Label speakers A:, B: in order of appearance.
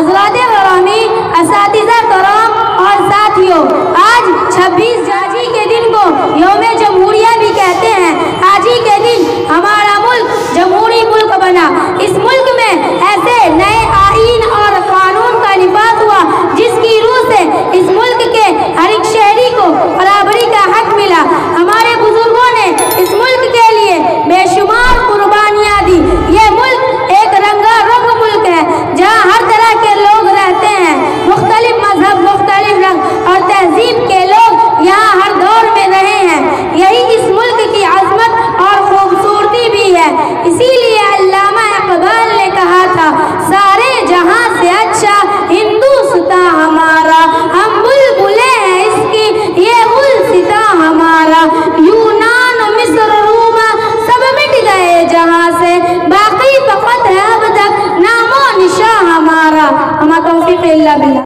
A: हज़रात गिरामी, असातिज़ा करम और साथियों, आज 26 जाजी के दिन को यौम जमहूरिया भी कहते हैं। आज ही के दिन हमारा मुल्क जमहूरी मुल्क बना। इस मुल्क में ऐसे नए आईन और कानून का निफाज हुआ जिसकी रूह से इस मुल्क के हर एक शहरी को बराबरी का हक मिला। हमारे बुजुर्गों ने इस मुल्क के लिए बेशुमार कुर्बानियां दी। ये मुल्क एक रंगारंग मुल्क है जहाँ हर तरह के लोग रहते हैं। मुख्तलिफ मजहब, मुख्तलिफ रंग और तहजीब के लोग यहाँ हर दौर में रहे हैं। यही इस मुल्क की अजमत और खूबसूरती भी है। इसीलिए अल्लामा इकबाल ने कहा था, सारे जहां से अच्छा हिंदुस्तां हमारा, हम बुलबुले हैं इसकी ये गुलसिता हमारा। यूनान, मिस्र, रोमा सब मिट गए जहां से, बाकी फकत है अब तक नामो निशा हमारा। हमारा तौफीक इल्ला बिल्लाह।